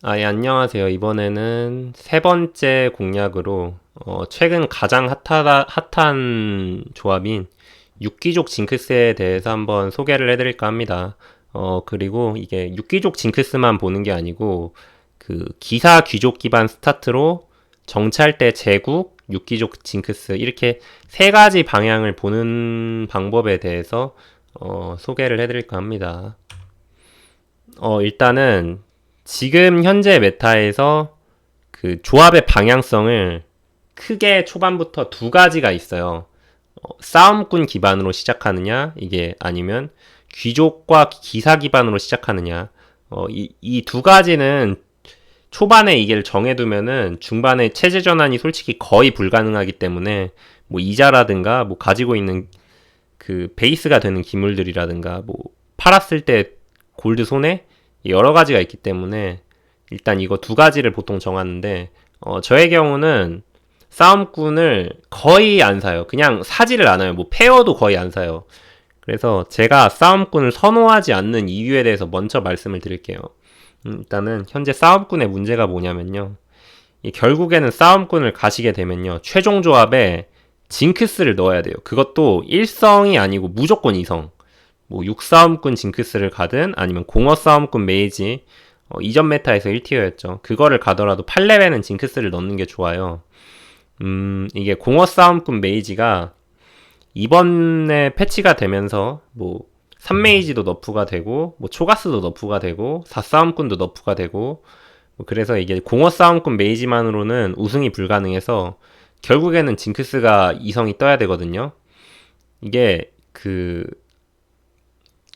예, 안녕하세요. 이번에는 세 번째 공략으로, 최근 가장 핫한 조합인 육기족 징크스에 대해서 한번 소개를 해드릴까 합니다. 그리고 이게 육기족 징크스만 보는 게 아니고, 그 기사 귀족 기반 스타트로 정찰대 제국, 육기족 징크스, 이렇게 세 가지 방향을 보는 방법에 대해서, 소개를 해드릴까 합니다. 일단은 지금 현재 메타에서 그 조합의 방향성을 크게 초반부터 두 가지가 있어요. 싸움꾼 기반으로 시작하느냐, 이게 아니면 귀족과 기사 기반으로 시작하느냐. 이 두 가지는 초반에 이게 정해두면은 중반에 체제 전환이 솔직히 거의 불가능하기 때문에 뭐 이자라든가 뭐 가지고 있는 그 베이스가 되는 기물들이라든가 뭐 팔았을 때 골드 손해 여러 가지가 있기 때문에 일단 이거 두 가지를 보통 정하는데 저의 경우는 싸움꾼을 거의 안 사요. 그냥 사지를 않아요. 뭐 페어도 거의 안 사요. 그래서 제가 싸움꾼을 선호하지 않는 이유에 대해서 먼저 말씀을 드릴게요. 일단은 현재 싸움꾼의 문제가 뭐냐면요. 결국에는 싸움꾼을 가시게 되면요. 최종 조합에 징크스를 넣어야 돼요. 그것도 1성이 아니고 무조건 2성. 뭐 6싸움꾼 징크스를 가든 아니면 공허 싸움꾼 메이지 이전 메타에서 1티어였죠. 그거를 가더라도 8레벨은 징크스를 넣는 게 좋아요. 이게 공허 싸움꾼 메이지가 이번에 패치가 되면서 뭐 3메이지도 너프가 되고 뭐 초가스도 너프가 되고 4싸움꾼도 너프가 되고 뭐 그래서 이게 공허 싸움꾼 메이지만으로는 우승이 불가능해서 결국에는 징크스가 이성이 떠야 되거든요. 이게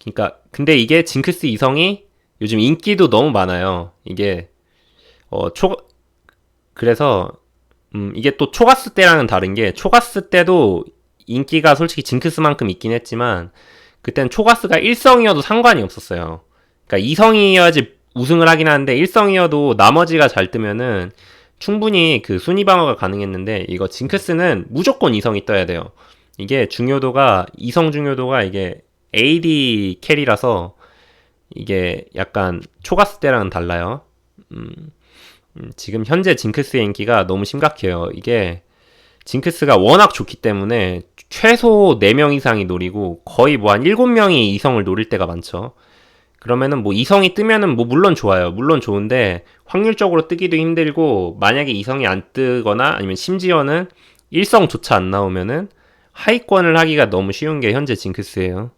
그러니까 근데 이게 징크스 이성이 요즘 인기도 너무 많아요. 이게 어 초 그래서 이게 또 초가스 때랑은 다른 게 초가스 때도 인기가 솔직히 징크스만큼 있긴 했지만 그땐 초가스가 1성이어도 상관이 없었어요. 그러니까 2성이어야지 우승을 하긴 하는데 1성이어도 나머지가 잘 뜨면은 충분히 그 순위 방어가 가능했는데 이거 징크스는 무조건 2성이 떠야 돼요. 이게 중요도가 2성 중요도가 이게 AD 캐리라서 이게 약간 초가스 때랑은 달라요. 음, 지금 현재 징크스의 인기가 너무 심각해요. 이게 징크스가 워낙 좋기 때문에 최소 4명 이상이 노리고 거의 뭐 한 7명이 이성을 노릴 때가 많죠. 그러면은 뭐 이성이 뜨면은 뭐 물론 좋아요. 물론 좋은데 확률적으로 뜨기도 힘들고 만약에 이성이 안 뜨거나 아니면 심지어는 일성조차 안 나오면은 하위권을 하기가 너무 쉬운 게 현재 징크스예요.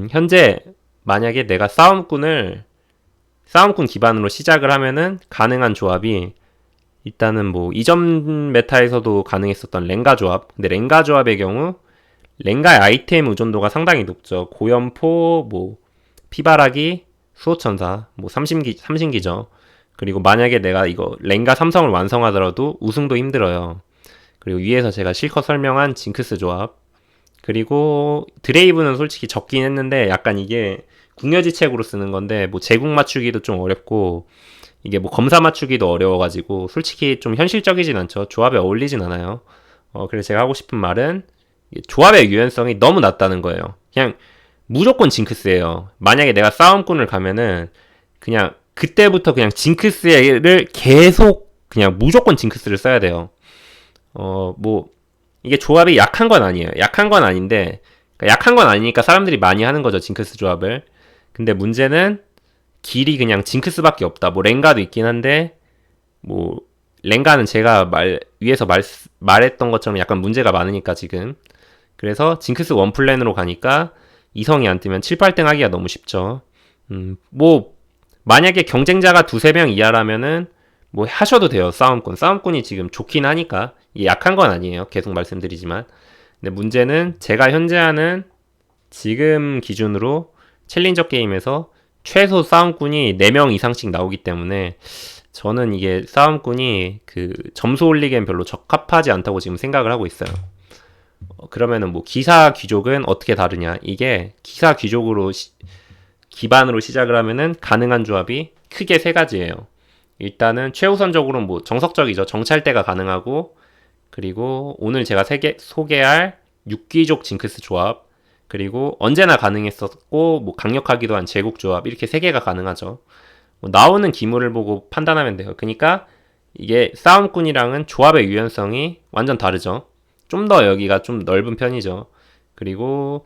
현재 만약에 내가 싸움꾼 기반으로 시작을 하면은 가능한 조합이 일단은 뭐 이전 메타에서도 가능했었던 랭가 조합. 근데 랭가 조합의 경우 랭가의 아이템 의존도가 상당히 높죠. 고연포, 뭐 피바라기, 수호천사, 뭐 삼신기죠. 그리고 만약에 내가 이거 랭가 삼성을 완성하더라도 우승도 힘들어요. 그리고 위에서 제가 실컷 설명한 징크스 조합. 그리고 드레이브는 솔직히 적긴 했는데 약간 이게 궁여지책으로 쓰는 건데 뭐 제국 맞추기도 좀 어렵고 이게 뭐 검사 맞추기도 어려워가지고 솔직히 좀 현실적이진 않죠. 조합에 어울리진 않아요. 그래서 제가 하고 싶은 말은 조합의 유연성이 너무 낮다는 거예요. 그냥 무조건 징크스예요. 만약에 내가 싸움꾼을 가면은 그냥 그때부터 그냥 징크스를 계속 그냥 무조건 징크스를 써야 돼요. 뭐 이게 조합이 약한 건 아니에요. 약한 건 아닌데 그러니까 약한 건 아니니까 사람들이 많이 하는 거죠. 징크스 조합을. 근데 문제는 길이 그냥 징크스밖에 없다. 뭐 랭가도 있긴 한데 뭐 랭가는 제가 위에서 말했던 것처럼 약간 문제가 많으니까 지금 그래서 징크스 원플랜으로 가니까 이성이 안 뜨면 7, 8등 하기가 너무 쉽죠. 뭐 만약에 경쟁자가 두세 명 이하라면은 뭐 하셔도 돼요. 싸움꾼이 지금 좋긴 하니까 약한 건 아니에요. 계속 말씀드리지만 근데 문제는 제가 현재 하는 지금 기준으로 챌린저 게임에서 최소 싸움꾼이 4명 이상씩 나오기 때문에 저는 이게 싸움꾼이 그 점수 올리기엔 별로 적합하지 않다고 지금 생각을 하고 있어요. 그러면은 뭐 기사 귀족은 어떻게 다르냐? 이게 기사 귀족으로 기반으로 시작을 하면은 가능한 조합이 크게 세 가지예요. 일단은 최우선적으로 뭐 정석적이죠. 정찰대가 가능하고 그리고 오늘 제가 소개할 육귀족 징크스 조합 그리고 언제나 가능했었고 뭐 강력하기도 한 제국 조합 이렇게 세 개가 가능하죠. 뭐 나오는 기물을 보고 판단하면 돼요. 그러니까 이게 싸움꾼이랑은 조합의 유연성이 완전 다르죠. 좀 더 여기가 좀 넓은 편이죠. 그리고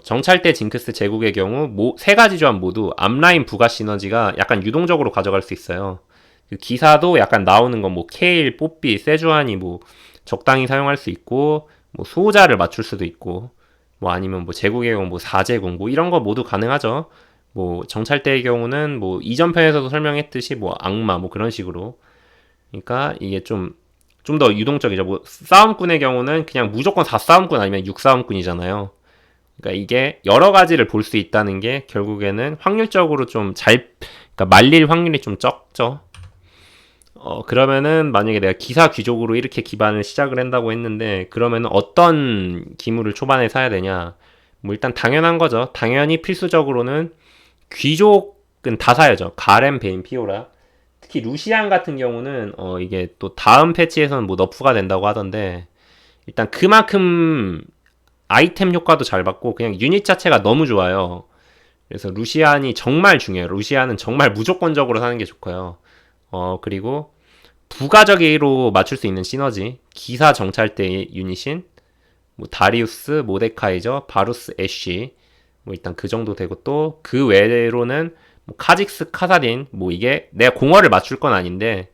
정찰대 징크스 제국의 경우 세 가지 조합 모두 앞라인 부가 시너지가 약간 유동적으로 가져갈 수 있어요. 그 기사도 약간 나오는 건 뭐 케일, 뽀삐, 세주안이 뭐 적당히 사용할 수 있고 뭐 수호자를 맞출 수도 있고 뭐 아니면 뭐 제국의 경우 뭐 사제국 뭐 이런 거 모두 가능하죠. 뭐 정찰대의 경우는 뭐 이전 편에서도 설명했듯이 뭐 악마 뭐 그런 식으로. 그러니까 이게 좀 더 유동적이죠. 뭐 싸움꾼의 경우는 그냥 무조건 4싸움꾼 아니면 6싸움꾼이잖아요. 그러니까 이게 여러 가지를 볼 수 있다는 게 결국에는 확률적으로 그러니까 말릴 확률이 좀 적죠. 그러면은 만약에 내가 기사 귀족으로 이렇게 기반을 시작을 한다고 했는데 그러면은 어떤 기물을 초반에 사야 되냐? 뭐 일단 당연한 거죠. 당연히 필수적으로는 귀족은 다 사야죠. 가렘, 베인, 피오라. 특히 루시안 같은 경우는 이게 또 다음 패치에서는 뭐 너프가 된다고 하던데 일단 그만큼 아이템 효과도 잘 받고 그냥 유닛 자체가 너무 좋아요. 그래서 루시안이 정말 중요해요. 루시안은 정말 무조건적으로 사는 게 좋고요. 그리고 부가적으로 맞출 수 있는 시너지 기사 정찰대 유닛인 뭐 다리우스, 모데카이저, 바루스, 애쉬 뭐 일단 그 정도 되고 또 그 외로는 뭐 카직스, 카사딘 뭐 이게 내가 공허를 맞출 건 아닌데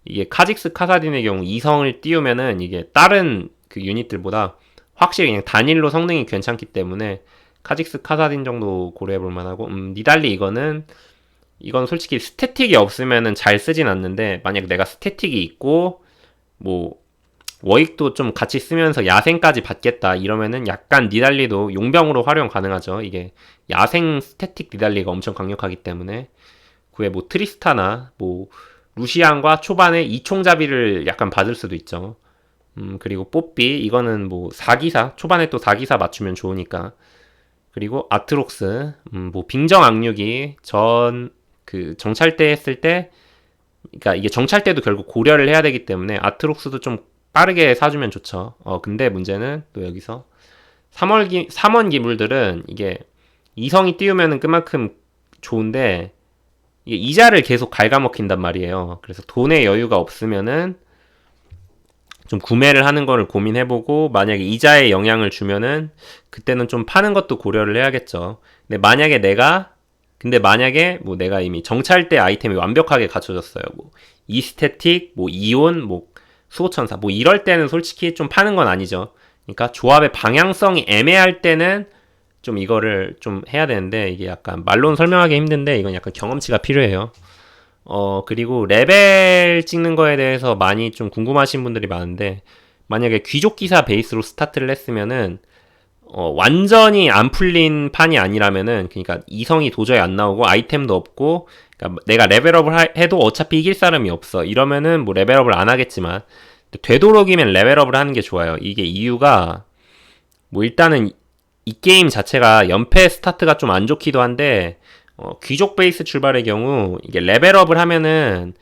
이게 카직스, 카사딘의 경우 이성을 띄우면은 이게 다른 그 유닛들보다 확실히 그냥 단일로 성능이 괜찮기 때문에 카직스, 카사딘 정도 고려해 볼 만하고 니달리 이건 솔직히 스태틱이 없으면은 잘 쓰진 않는데 만약 내가 스태틱이 있고 뭐 워익도 좀 같이 쓰면서 야생까지 받겠다 이러면은 약간 니달리도 용병으로 활용 가능하죠. 이게 야생 스태틱 니달리가 엄청 강력하기 때문에 그에 뭐 트리스타나 뭐 루시안과 초반에 이총잡이를 약간 받을 수도 있죠. 그리고 뽀삐 이거는 뭐 4기사 초반에 또 4기사 맞추면 좋으니까 그리고 아트록스 뭐 빙정 악육이 그 정찰대 했을 때 그러니까 이게 정찰대도 결국 고려를 해야 되기 때문에 아트록스도 좀 빠르게 사주면 좋죠. 근데 문제는 또 여기서 3원 기물들은 이게 이성이 띄우면은 그만큼 좋은데 이게 이자를 계속 갉아먹힌단 말이에요. 그래서 돈의 여유가 없으면은 좀 구매를 하는 거를 고민해보고 만약에 이자에 영향을 주면은 그때는 좀 파는 것도 고려를 해야겠죠. 근데 만약에 뭐 내가 이미 정찰대 아이템이 완벽하게 갖춰졌어요. 뭐 이스테틱, 뭐 이온, 뭐 수호천사 뭐 이럴 때는 솔직히 좀 파는 건 아니죠. 그러니까 조합의 방향성이 애매할 때는 좀 이거를 좀 해야 되는데 이게 약간 말로는 설명하기 힘든데 이건 약간 경험치가 필요해요. 그리고 레벨 찍는 거에 대해서 많이 좀 궁금하신 분들이 많은데 만약에 귀족 기사 베이스로 스타트를 했으면은 완전히 안 풀린 판이 아니라면은 그러니까 이성이 도저히 안 나오고 아이템도 없고 그러니까 내가 레벨업을 해도 어차피 이길 사람이 없어 이러면은 뭐 레벨업을 안 하겠지만 되도록이면 레벨업을 하는 게 좋아요. 이게 이유가 뭐 일단은 이 게임 자체가 연패 스타트가 좀 안 좋기도 한데 귀족 베이스 출발의 경우 이게 레벨업을 하면은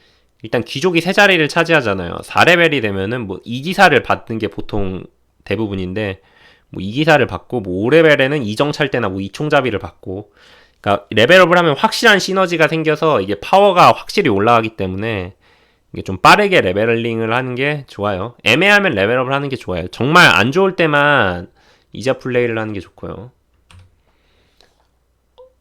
일단 귀족이 세 자리를 차지하잖아요. 4레벨이 되면은 뭐 2기사를 받는 게 보통 대부분인데 뭐 2기사를 받고 뭐 5레벨에는 이정찰대나 뭐 이총잡이를 받고 그러니까 레벨업을 하면 확실한 시너지가 생겨서 이게 파워가 확실히 올라가기 때문에 이게 좀 빠르게 레벨링을 하는 게 좋아요. 애매하면 레벨업을 하는 게 좋아요. 정말 안 좋을 때만 이자 플레이를 하는 게 좋고요.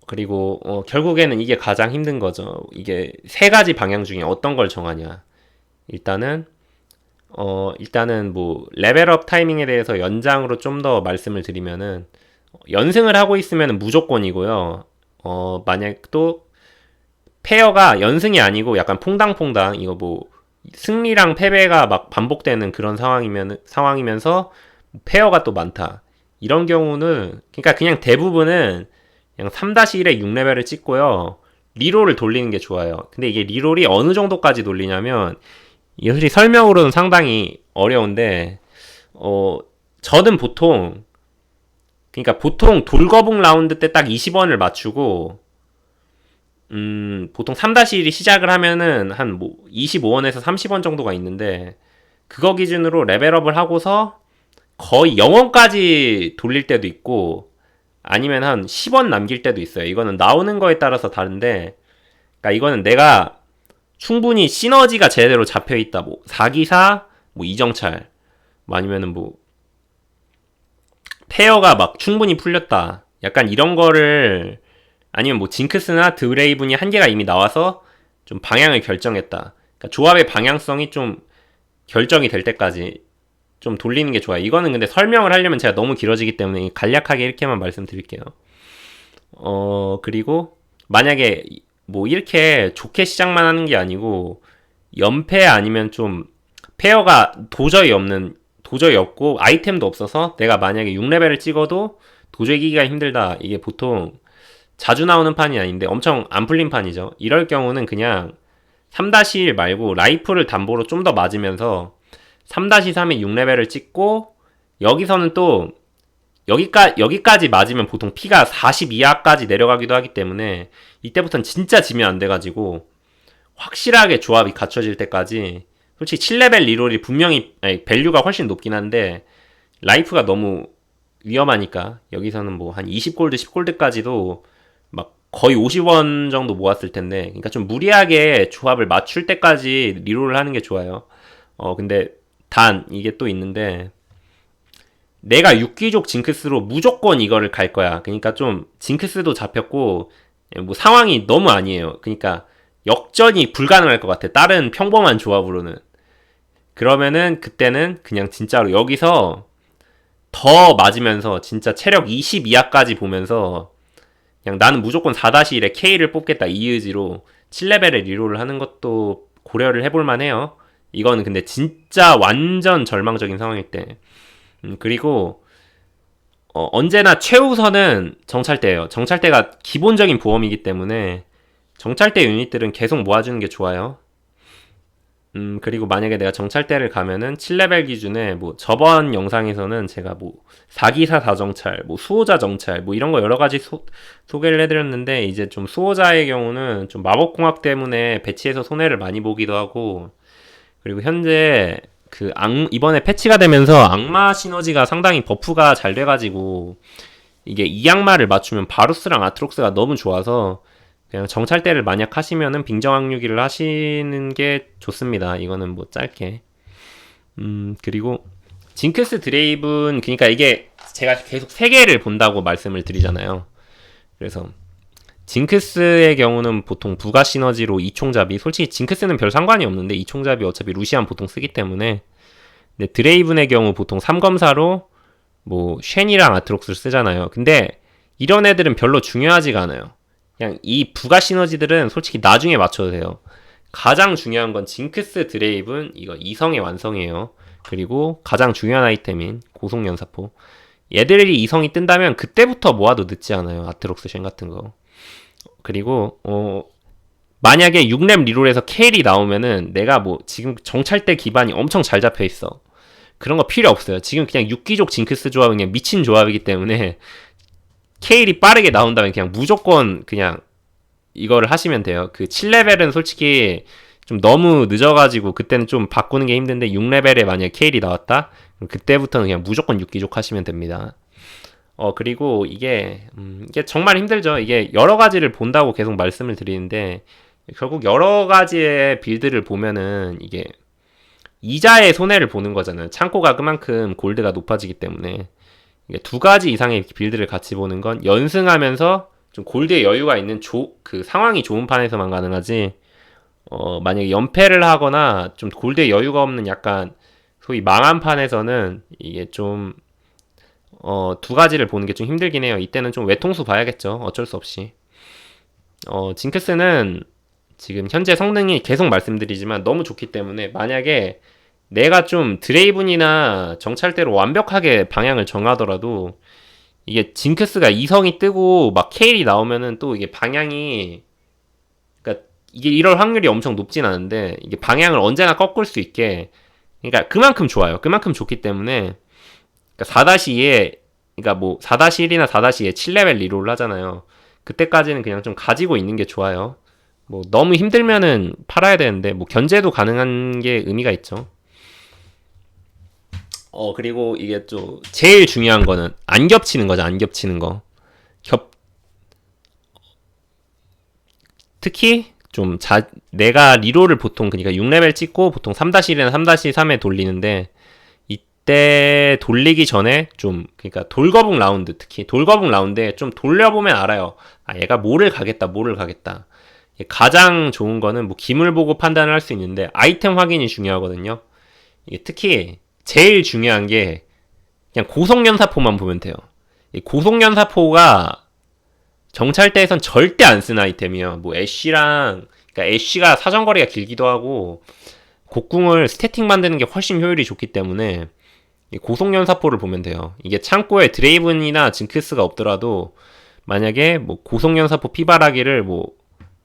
그리고 결국에는 이게 가장 힘든 거죠. 이게 세 가지 방향 중에 어떤 걸 정하냐. 일단은 뭐 레벨업 타이밍에 대해서 연장으로 좀 더 말씀을 드리면은 연승을 하고 있으면 무조건이고요. 만약 또 페어가 연승이 아니고 약간 퐁당퐁당 이거 뭐 승리랑 패배가 막 반복되는 그런 상황이면서 페어가 또 많다. 이런 경우는 그러니까 그냥 대부분은 그냥 3-1에 6레벨을 찍고요. 리롤을 돌리는 게 좋아요. 근데 이게 리롤이 어느 정도까지 돌리냐면 이게 솔직히 설명으로는 상당히 어려운데 저는 보통 돌거북 라운드 때 딱 20원을 맞추고 보통 3-1이 시작을 하면은 한 뭐 25원에서 30원 정도가 있는데 그거 기준으로 레벨업을 하고서 거의 0원까지 돌릴 때도 있고 아니면 한 10원 남길 때도 있어요. 이거는 나오는 거에 따라서 다른데 그러니까 이거는 내가 충분히 시너지가 제대로 잡혀있다. 뭐 4기사, 뭐 이정찰, 뭐 아니면은 뭐 페어가 막 충분히 풀렸다. 약간 이런 거를 아니면 뭐 징크스나 드레이븐이 한계가 이미 나와서 좀 방향을 결정했다. 그러니까 조합의 방향성이 좀 결정이 될 때까지 좀 돌리는 게 좋아요. 이거는 근데 설명을 하려면 제가 너무 길어지기 때문에 간략하게 이렇게만 말씀드릴게요. 그리고 만약에 뭐 이렇게 좋게 시작만 하는 게 아니고 연패 아니면 좀 페어가 도저히 없고 아이템도 없어서 내가 만약에 6레벨을 찍어도 도저히 이기기가 힘들다. 이게 보통 자주 나오는 판이 아닌데 엄청 안 풀린 판이죠. 이럴 경우는 그냥 3-1 말고 라이프를 담보로 좀 더 맞으면서 3-3에 6레벨을 찍고 여기서는 또 여기까지 맞으면 보통 피가 40 이하까지 내려가기도 하기 때문에 이때부터는 진짜 지면 안 돼가지고 확실하게 조합이 갖춰질 때까지 솔직히 7레벨 리롤이 분명히 밸류가 훨씬 높긴 한데 라이프가 너무 위험하니까 여기서는 뭐 한 20골드 10골드까지도 막 거의 50원 정도 모았을 텐데 그러니까 좀 무리하게 조합을 맞출 때까지 리롤을 하는 게 좋아요. 근데 단 이게 또 있는데 내가 6귀족 징크스로 무조건 이거를 갈 거야. 그러니까 좀 징크스도 잡혔고 뭐 상황이 너무 아니에요. 그러니까 역전이 불가능할 것 같아. 다른 평범한 조합으로는. 그러면은 그때는 그냥 진짜로 여기서 더 맞으면서 진짜 체력 20 이하까지 보면서 그냥 나는 무조건 4-1에 K를 뽑겠다 이 의지로 7레벨에 리롤을 하는 것도 고려를 해볼 만해요. 이거는 근데 진짜 완전 절망적인 상황일 때. 그리고 언제나 최우선은 정찰대예요. 정찰대가 기본적인 보험이기 때문에 정찰대 유닛들은 계속 모아주는 게 좋아요. 그리고 만약에 내가 정찰대를 가면은 7레벨 기준에 뭐 저번 영상에서는 제가 뭐 4기사 4정찰, 뭐 수호자 정찰, 뭐 이런 거 여러 가지 소개를 해드렸는데 이제 좀 수호자의 경우는 좀 마법공학 때문에 배치해서 손해를 많이 보기도 하고 그리고 현재 이번에 패치가 되면서 악마 시너지가 상당히 버프가 잘 돼가지고 이게 이 악마를 맞추면 바루스랑 아트록스가 너무 좋아서 그냥 정찰대를 만약 하시면은 빙정항류기를 하시는 게 좋습니다. 이거는 뭐 짧게. 그리고 징크스 드레이븐 그러니까 이게 제가 계속 3개를 본다고 말씀을 드리잖아요. 그래서 징크스의 경우는 보통 부가 시너지로 이총잡이 솔직히 징크스는 별 상관이 없는데 이총잡이 어차피 루시안 보통 쓰기 때문에 근데 드레이븐의 경우 보통 3검사로 뭐 쉔이랑 아트록스를 쓰잖아요. 근데 이런 애들은 별로 중요하지가 않아요. 그냥 이 부가 시너지들은 솔직히 나중에 맞춰도 돼요. 가장 중요한 건 징크스 드레이븐 이거 이성의 완성이에요. 그리고 가장 중요한 아이템인 고속연사포 얘들이 이성이 뜬다면 그때부터 모아도 늦지 않아요. 아트록스 쉔 같은 거. 그리고 만약에 6렙 리롤에서 케일이 나오면은 내가 뭐 지금 정찰대 기반이 엄청 잘 잡혀 있어. 그런 거 필요 없어요. 지금 그냥 6기족 징크스 조합은 그냥 미친 조합이기 때문에 케일이 빠르게 나온다면 그냥 무조건 그냥 이거를 하시면 돼요. 그 7레벨은 솔직히 좀 너무 늦어가지고 그때는 좀 바꾸는 게 힘든데 6레벨에 만약에 케일이 나왔다? 그럼 그때부터는 그냥 무조건 6기족 하시면 됩니다. 그리고 이게 정말 힘들죠. 이게 여러 가지를 본다고 계속 말씀을 드리는데, 결국 여러 가지의 빌드를 보면은 이게 이자의 손해를 보는 거잖아요. 창고가 그만큼 골드가 높아지기 때문에. 이게 2가지 이상의 빌드를 같이 보는 건 연승하면서 좀 골드의 여유가 있는 그 상황이 좋은 판에서만 가능하지, 만약에 연패를 하거나 좀 골드의 여유가 없는 약간 소위 망한 판에서는 이게 좀 2가지를 보는 게 좀 힘들긴 해요. 이때는 좀 외통수 봐야겠죠. 어쩔 수 없이. 징크스는 지금 현재 성능이 계속 말씀드리지만 너무 좋기 때문에 만약에 내가 좀 드레이븐이나 정찰대로 완벽하게 방향을 정하더라도 이게 징크스가 이성이 뜨고 막 케일이 나오면은 또 이게 방향이 그러니까 이게 이럴 확률이 엄청 높진 않은데 이게 방향을 언제나 꺾을 수 있게 그러니까 그만큼 좋아요. 그만큼 좋기 때문에 그러니까 4-2에 그러니까 뭐 4-1이나 4-2에 7레벨 리롤을 하잖아요. 그때까지는 그냥 좀 가지고 있는 게 좋아요. 뭐 너무 힘들면은 팔아야 되는데 뭐 견제도 가능한 게 의미가 있죠. 그리고 이게 또 제일 중요한 거는 안 겹치는 거죠. 안 겹치는 거. 특히 내가 리롤을 보통 그러니까 6레벨 찍고 보통 3-1이나 3-3에 돌리는데 이때 돌리기 전에 그러니까 돌거북 라운드, 특히 돌거북 라운드에 좀 돌려보면 알아요. 얘가 뭐를 가겠다. 가장 좋은 거는 뭐 기물 보고 판단을 할 수 있는데 아이템 확인이 중요하거든요. 이게 특히 제일 중요한 게 그냥 고속연사포만 보면 돼요. 이 고속연사포가 정찰대에선 절대 안 쓰는 아이템이에요. 뭐 그러니까 애쉬가 사정거리가 길기도 하고 곡궁을 스태틱 만드는 게 훨씬 효율이 좋기 때문에 이 고속연사포를 보면 돼요. 이게 창고에 드레이븐이나 징크스가 없더라도 만약에 뭐 고속연사포 피바라기를 뭐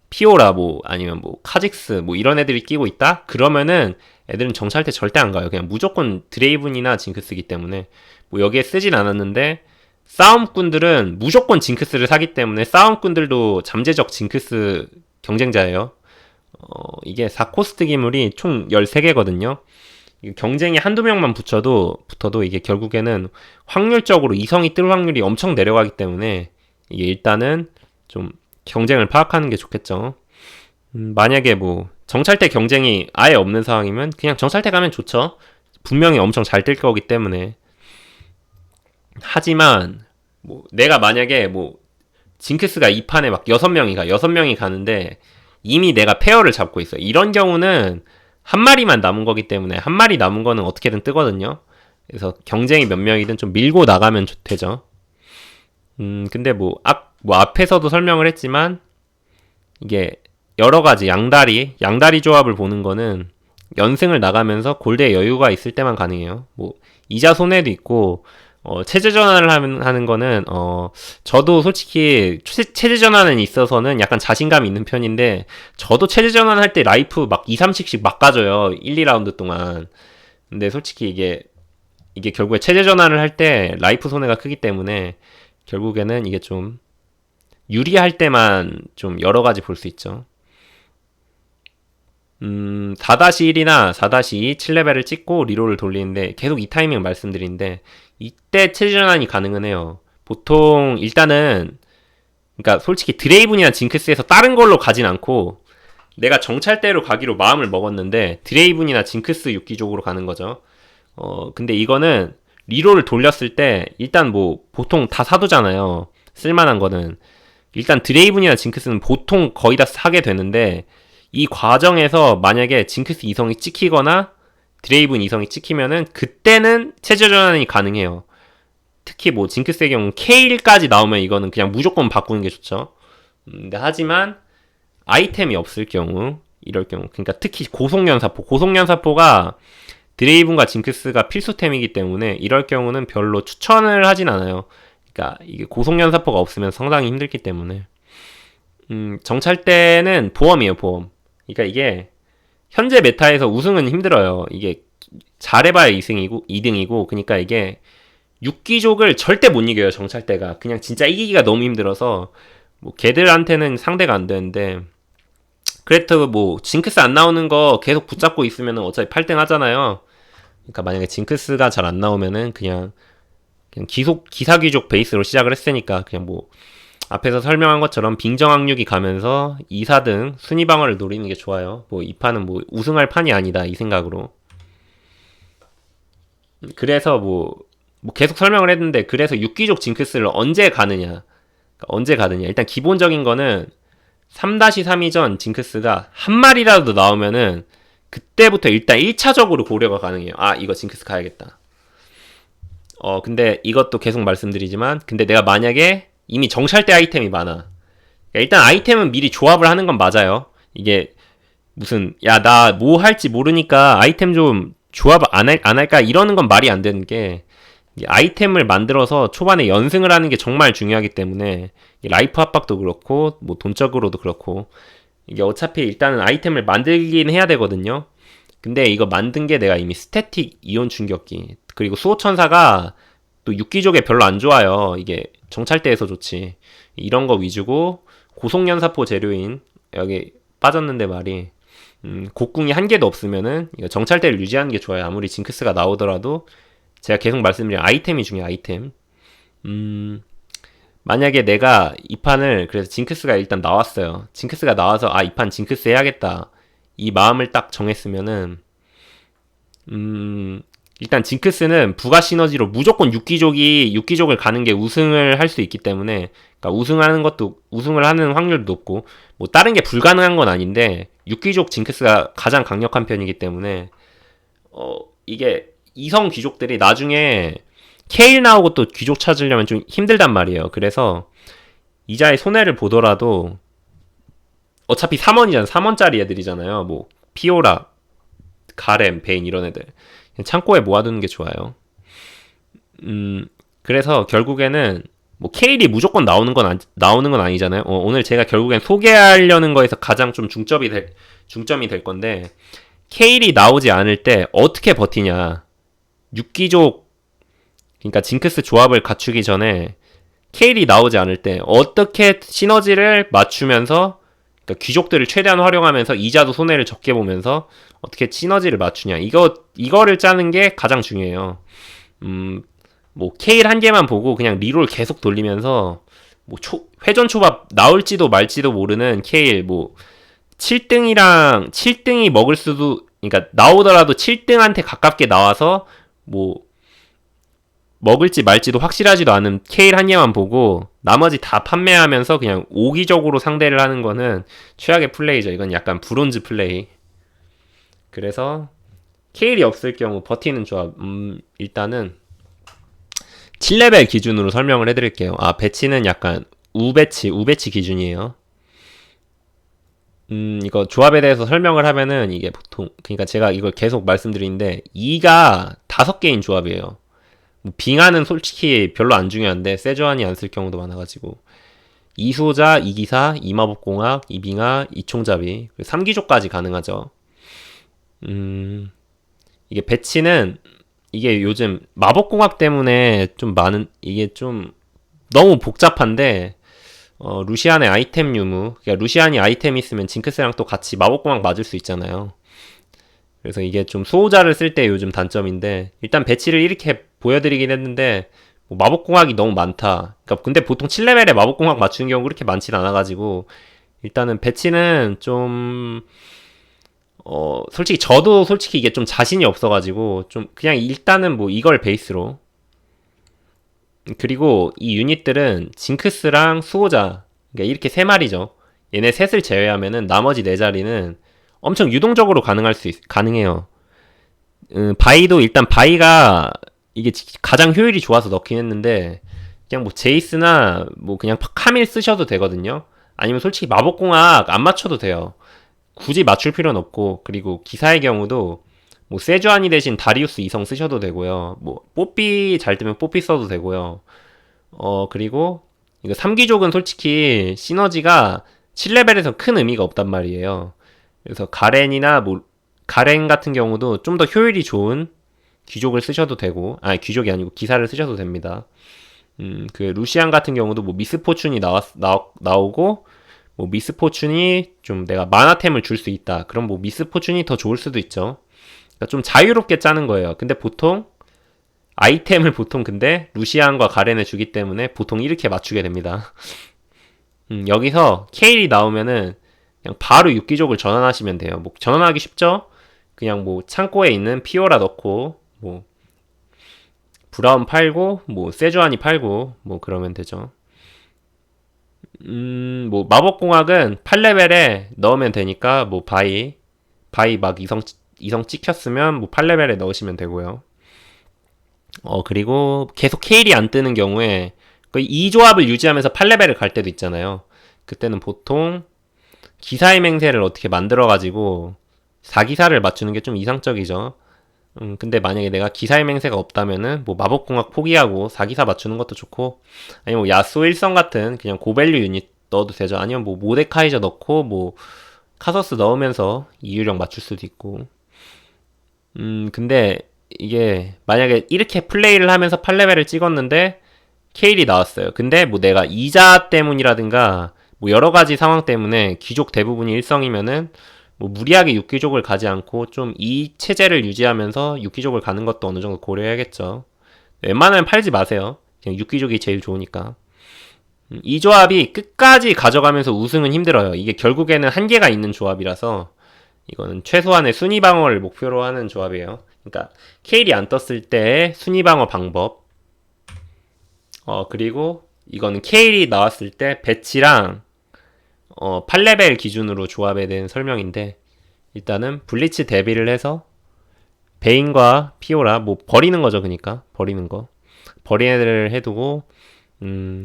피오라 뭐 아니면 뭐 카직스 뭐 이런 애들이 끼고 있다? 그러면은 애들은 정찰대 절대 안 가요. 그냥 무조건 드레이븐이나 징크스기 때문에 뭐 여기에 쓰진 않았는데 싸움꾼들은 무조건 징크스를 사기 때문에 싸움꾼들도 잠재적 징크스 경쟁자예요. 이게 4코스트 기물이 총 13개거든요. 경쟁이 한두 명만 붙어도 이게 결국에는 확률적으로 이성이 뜰 확률이 엄청 내려가기 때문에 이게 일단은 좀 경쟁을 파악하는 게 좋겠죠. 만약에 뭐 정찰대 경쟁이 아예 없는 상황이면 그냥 정찰대 가면 좋죠. 분명히 엄청 잘 뜰 거기 때문에. 하지만 뭐 내가 만약에 뭐 징크스가 이 판에 막 6명이 가는데 이미 내가 페어를 잡고 있어. 이런 경우는 한 마리만 남은 거기 때문에 한 마리 남은 거는 어떻게든 뜨거든요. 그래서 경쟁이 몇 명이든 좀 밀고 나가면 되죠. 근데 뭐 앞에서도 설명을 했지만 이게 여러 가지 양다리 조합을 보는 거는 연승을 나가면서 골드에 여유가 있을 때만 가능해요. 뭐 이자 손해도 있고 체제 전환을 하는 거는 저도 솔직히 체제 전환에 있어서는 약간 자신감이 있는 편인데 저도 체제 전환할 때 라이프 막 2, 3씩씩 막 가져요. 1, 2라운드 동안. 근데 솔직히 이게 결국에 체제 전환을 할 때 라이프 손해가 크기 때문에 결국에는 이게 좀 유리할 때만 좀 여러 가지 볼 수 있죠. 4-1이나 4-2 7레벨을 찍고 리롤을 돌리는데 계속 이 타이밍 말씀드리는데 이때 체제 전환이 가능은 해요. 보통 일단은 그러니까 솔직히 드레이븐이나 징크스에서 다른 걸로 가진 않고 내가 정찰대로 가기로 마음을 먹었는데 드레이븐이나 징크스 육기적으로 가는 거죠. 근데 이거는 리롤을 돌렸을 때 일단 뭐 보통 다 사두잖아요. 쓸만한 거는 일단 드레이븐이나 징크스는 보통 거의 다 사게 되는데 이 과정에서 만약에 징크스 이성이 찍히거나 드레이븐 이성이 찍히면은 그때는 체제 전환이 가능해요. 특히 뭐 징크스의 경우 K1까지 나오면 이거는 그냥 무조건 바꾸는 게 좋죠. 근데 하지만 아이템이 없을 경우 이럴 경우 그러니까 특히 고속연사포가 드레이븐과 징크스가 필수템이기 때문에 이럴 경우는 별로 추천을 하진 않아요. 그러니까 이게 고속연사포가 없으면 상당히 힘들기 때문에 정찰대는 보험이에요. 보험. 그러니까 이게 현재 메타에서 우승은 힘들어요. 이게 잘해봐야 2등이고 그러니까 이게 6기족을 절대 못 이겨요. 정찰대가 그냥 진짜 이기기가 너무 힘들어서 뭐 걔들한테는 상대가 안 되는데 그래도 뭐 징크스 안 나오는 거 계속 붙잡고 있으면 어차피 8등 하잖아요. 그러니까 만약에 징크스가 잘 안 나오면은 그냥 기사귀족 베이스로 시작을 했으니까 그냥 뭐 앞에서 설명한 것처럼 빙정학력이 가면서 2, 4등 순위 방어를 노리는 게 좋아요. 뭐 이 판은 뭐 우승할 판이 아니다 이 생각으로. 그래서 뭐 계속 설명을 했는데 그래서 6기족 징크스를 언제 가느냐. 일단 기본적인 거는 3-3이전 징크스가 한 마리라도 나오면은 그때부터 일단 1차적으로 고려가 가능해요. 이거 징크스 가야겠다. 근데 이것도 계속 말씀드리지만 근데 내가 만약에 이미 정찰대 아이템이 많아. 일단 아이템은 미리 조합을 하는 건 맞아요. 이게 무슨 나 뭐 할지 모르니까 아이템 좀 조합 안 할까 이러는 건 말이 안 되는 게 아이템을 만들어서 초반에 연승을 하는 게 정말 중요하기 때문에 라이프 압박도 그렇고 뭐 돈적으로도 그렇고 이게 어차피 일단은 아이템을 만들긴 해야 되거든요. 근데 이거 만든 게 내가 이미 스태틱 이온 충격기 그리고 수호천사가 또 6기족에 별로 안 좋아요. 이게 정찰대에서 좋지. 이런 거 위주고 고속연사포 재료인 여기 빠졌는데 말이 곡궁이 한 개도 없으면은 정찰대를 유지하는 게 좋아요. 아무리 징크스가 나오더라도 제가 계속 말씀드린 아이템이 중요해요. 아이템. 만약에 내가 이 판을 그래서 징크스가 일단 나왔어요. 징크스가 나와서 아, 이 판 징크스 해야겠다. 이 마음을 딱 정했으면은 일단 징크스는 부가 시너지로 무조건 6기족을 가는 게 우승을 할 수 있기 때문에 그러니까 우승을 하는 확률도 높고 뭐 다른 게 불가능한 건 아닌데 6기족 징크스가 가장 강력한 편이기 때문에 이게 이성 귀족들이 나중에 케일 나오고 또 귀족 찾으려면 좀 힘들단 말이에요. 그래서 이자의 손해를 보더라도 어차피 3원이잖아. 3원짜리 애들이잖아요. 뭐 피오라, 가렘, 베인 이런 애들 창고에 모아두는 게 좋아요. 그래서 결국에는 뭐 케일이 무조건 나오는 건 아니잖아요. 오늘 제가 결국엔 소개하려는 거에서 가장 좀 중점이 될 건데 케일이 나오지 않을 때 어떻게 버티냐. 6기족 그러니까 징크스 조합을 갖추기 전에 케일이 나오지 않을 때 어떻게 시너지를 맞추면서 그러니까 귀족들을 최대한 활용하면서 이자도 손해를 적게 보면서 어떻게 시너지를 맞추냐. 이거를 짜는 게 가장 중요해요. 뭐 케일 한 개만 보고 그냥 리롤 계속 돌리면서 뭐 회전 초밥 나올지도 말지도 모르는 케일 뭐 7등이 먹을 수도 그러니까 나오더라도 7등한테 가깝게 나와서 뭐 먹을지 말지도 확실하지도 않은 케일 한 개만 보고 나머지 다 판매하면서 그냥 오기적으로 상대를 하는 거는 최악의 플레이죠. 이건 약간 브론즈 플레이. 그래서 케일이 없을 경우 버티는 조합 일단은 7레벨 기준으로 설명을 해드릴게요. 아, 배치는 약간 우배치 기준이에요. 이거 조합에 대해서 설명을 하면은 이게 보통, 그러니까 제가 이걸 계속 말씀드리는데, 2가 5개인 조합이에요. 뭐 빙하는 솔직히 별로 안 중요한데, 세조안이 안 쓸 경우도 많아가지고. 2수호자, 2기사, 2마법공학, 2빙하, 2총잡이, 3기족까지 가능하죠. 이게 배치는, 이게 요즘 마법공학 때문에 좀 이게 좀 너무 복잡한데, 루시안의 아이템 유무, 그러니까 루시안이 아이템 있으면 징크스랑 또 같이 마법공학 맞을 수 있잖아요. 그래서 이게 좀 수호자를 쓸 때 요즘 단점인데, 일단 배치를 이렇게 보여드리긴 했는데, 뭐 마법공학이 너무 많다. 그러니까 근데 보통 7레벨에 마법공학 맞추는 경우 그렇게 많진 않아가지고, 일단은 배치는 좀, 솔직히 이게 좀 자신이 없어가지고, 좀 그냥 일단은 뭐 이걸 베이스로, 그리고 이 유닛들은 징크스랑 수호자, 그러니까 이렇게 세 마리죠. 얘네 셋을 제외하면은 나머지 네 자리는 엄청 유동적으로 가능해요. 바이도 일단 바이가 이게 가장 효율이 좋아서 넣긴 했는데 그냥 뭐 제이스나 뭐 그냥 카밀 쓰셔도 되거든요. 아니면 솔직히 마법공학 안 맞춰도 돼요. 굳이 맞출 필요는 없고, 그리고 기사의 경우도 뭐 세주아니 대신 다리우스 이성 쓰셔도 되고요. 뭐 뽀삐 잘 뜨면 뽀삐 써도 되고요. 그리고 이거 3기족은 솔직히 시너지가 7레벨에서 큰 의미가 없단 말이에요. 그래서 가렌 같은 경우도 좀 더 효율이 좋은 귀족을 쓰셔도 되고, 아니 귀족이 아니고 기사를 쓰셔도 됩니다. 그 루시안 같은 경우도 뭐 미스포춘이 나오고 뭐 미스포춘이 좀 내가 마나템을 줄 수 있다. 그럼 뭐 미스포춘이 더 좋을 수도 있죠. 그러니까 좀 자유롭게 짜는 거예요. 근데 보통 아이템을 근데 루시안과 가렌을 주기 때문에 보통 이렇게 맞추게 됩니다. 여기서 케일이 나오면은 그냥 바로 6기족을 전환하시면 돼요. 뭐 전환하기 쉽죠? 그냥 뭐 창고에 있는 피오라 넣고 뭐 브라운 팔고 뭐 세주안이 팔고 뭐 그러면 되죠. 뭐 마법공학은 8레벨에 넣으면 되니까 뭐 바이 막 이성 찍혔으면 뭐 8레벨에 넣으시면 되고요. 그리고 계속 케일이 안 뜨는 경우에 이 조합을 유지하면서 8레벨을 갈 때도 있잖아요. 그때는 보통 기사의 맹세를 어떻게 만들어가지고 4기사를 맞추는 게 좀 이상적이죠. 근데 만약에 내가 기사의 맹세가 없다면은 뭐 마법공학 포기하고 4기사 맞추는 것도 좋고, 아니면 뭐 야수 일성 같은 그냥 고밸류 유닛 넣어도 되죠. 아니면 뭐 모데카이저 넣고 뭐 카서스 넣으면서 이유령 맞출 수도 있고. 근데 이게 만약에 이렇게 플레이를 하면서 8레벨을 찍었는데 케일이 나왔어요. 근데 뭐 내가 이자 때문이라든가 뭐 여러 가지 상황 때문에 귀족 대부분이 일성이면은 뭐 무리하게 6기족을 가지 않고 좀 이 체제를 유지하면서 6기족을 가는 것도 어느 정도 고려해야겠죠. 웬만하면 팔지 마세요. 그냥 6기족이 제일 좋으니까. 이 조합이 끝까지 가져가면서 우승은 힘들어요. 이게 결국에는 한계가 있는 조합이라서 이거는 최소한의 순위 방어를 목표로 하는 조합이에요. 그러니까 케일이 안 떴을 때의 순위 방어 방법. 그리고 이거는 케일이 나왔을 때 배치랑 8레벨 기준으로 조합에 대한 설명인데, 일단은 블리츠 대비를 해서 베인과 피오라 뭐 버리는 거죠. 그러니까 버리는 거 버리는 애들을 해두고,